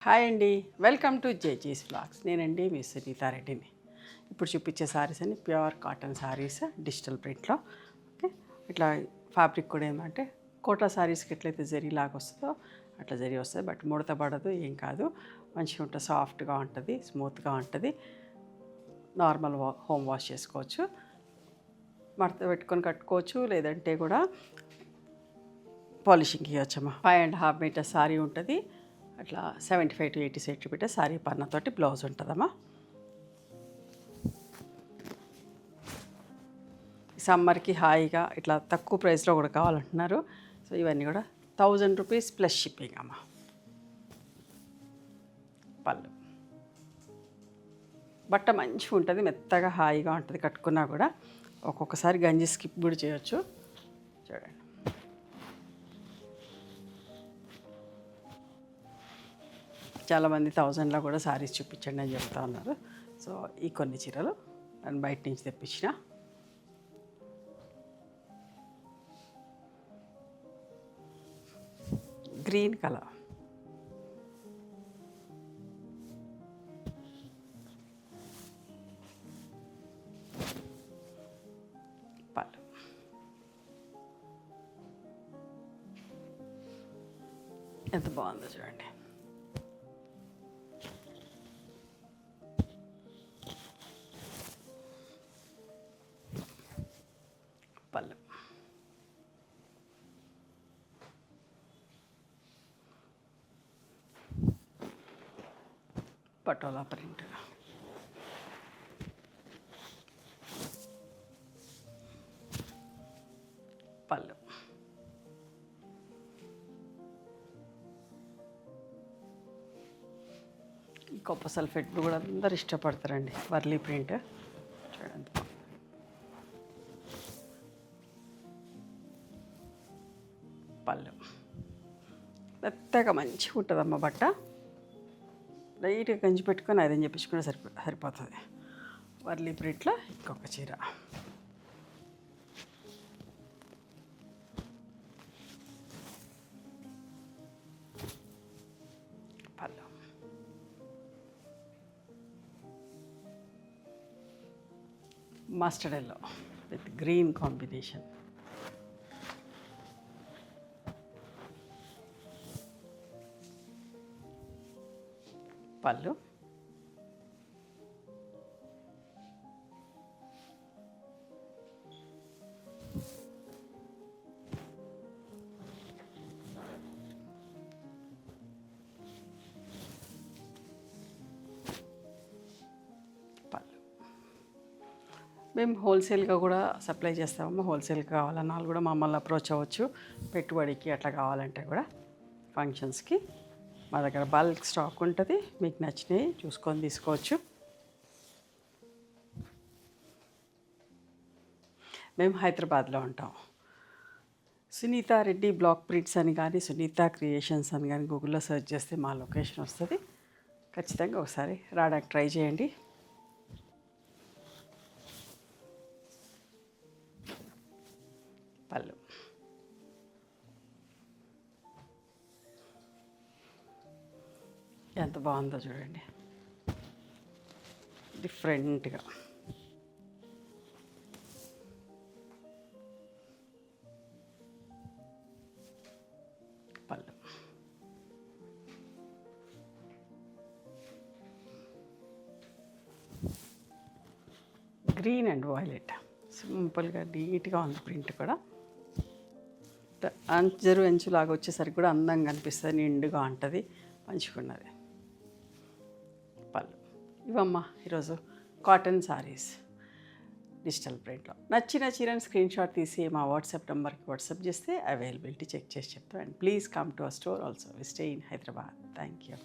Hi అండి, welcome to జేజీస్ vlogs. నేనండి మీ సునీతారెడ్డిని. ఇప్పుడు చూపించే శారీస్ అన్ని ప్యూర్ కాటన్ శారీస్ డిజిటల్ ప్రింట్లో. ఓకే, ఇట్లా ఫ్యాబ్రిక్ కూడా ఏమంటే కోటా శారీస్కి ఎట్లయితే జరీ లాగా వస్తుందో అట్లా జరీ వస్తుంది. బట్ ముడత పడదు, ఏం కాదు, మంచిగా ఉంటుంది, సాఫ్ట్గా ఉంటుంది, స్మూత్గా ఉంటుంది. నార్మల్ హోమ్ వాష్ చేసుకోవచ్చు, మడత పెట్టుకొని కట్టుకోవచ్చు, లేదంటే కూడా పాలిషింగ్కి ఇవ్వచ్చమ్మా. 5.5 మీటర్ శారీ ఉంటుంది. అట్లా 75 to 80 సెంటీమీటర్ శారీ పన్నతోటి బ్లౌజ్ ఉంటుందమ్మా. సమ్మర్కి హాయిగా ఇట్లా తక్కువ ప్రైస్లో కూడా కావాలంటున్నారు. సో ఇవన్నీ కూడా 1000 రూపీస్ ప్లస్ షిప్పింగ్ అమ్మా. పళ్ళు బట్ట మంచిగా ఉంటుంది, మెత్తగా హాయిగా ఉంటుంది, కట్టుకున్నా కూడా ఒక్కొక్కసారి గంజి స్కిప్ కూడా చేయొచ్చు. చూడండి, చాలామంది 1000లో కూడా శారీస్ చూపించండి అని చెప్తా ఉన్నారు. సో ఈ కొన్ని చీరలు నేను బయట నుంచి తెప్పించిన. గ్రీన్ కలర్, పళ్ళు ఎంత బాగుందో చూడండి. పళ్ళు పటోలా ప్రింట్, పళ్ళు కొప్ప సల్ఫేట్ కూడా అందరు ఇష్టపడతారండి, వర్లీ ప్రింట్ చూడండి. పళ్ళు మెత్తగా మంచిగా ఉంటుందమ్మ బట్ట. లైట్గా గంజి పెట్టుకొని ఐరన్ చేపించుకుంటే సరిపోతుంది. వర్లీ ప్రింట్లో ఇంకొక చీర, పళ్ళు mustard yellow with green combination, పళ్ళు మేము హోల్సేల్గా కూడా సప్లై చేస్తాము. హోల్సేల్గా కావాలన్నా వాళ్ళు కూడా మమ్మల్ని అప్రోచ్ అవ్వచ్చు. పెట్టుబడికి అట్లా కావాలంటే కూడా ఫంక్షన్స్కి మా దగ్గర బల్క్ స్టాక్ ఉంటుంది. మీకు నచ్చినవి చూసుకొని తీసుకోవచ్చు. మేము హైదరాబాద్లో ఉంటాం. సునీతారెడ్డి బ్లాక్ ప్రింట్స్ అని కానీ సునీత క్రియేషన్స్ అని కానీ గూగుల్లో సెర్చ్ చేస్తే మా లొకేషన్ వస్తుంది. ఖచ్చితంగా ఒకసారి రావడానికి ట్రై చేయండి. పళ్ళు ఎంత బాగుందో చూడండి, డిఫరెంట్గా. పళ్ళు గ్రీన్ అండ్ వైలెట్, సింపుల్గా నీట్గా ఉంది ప్రింట్ కూడా. అంచరు అంచులాగా వచ్చేసరికి కూడా అందంగా అనిపిస్తుంది, నిండుగా ఉంటుంది, మంచిగా ఉన్నది. పళ్ళు ఇవమ్మా ఈరోజు కాటన్ శారీస్ డిజిటల్ ప్రింట్లో. నచ్చిన చీరని స్క్రీన్ షాట్ తీసి మా వాట్సాప్ నెంబర్కి వాట్సాప్ చేస్తే అవైలబిలిటీ చెక్ చేసి చెప్తాను. And please come to our store also. We stay in Hyderabad. Thank you.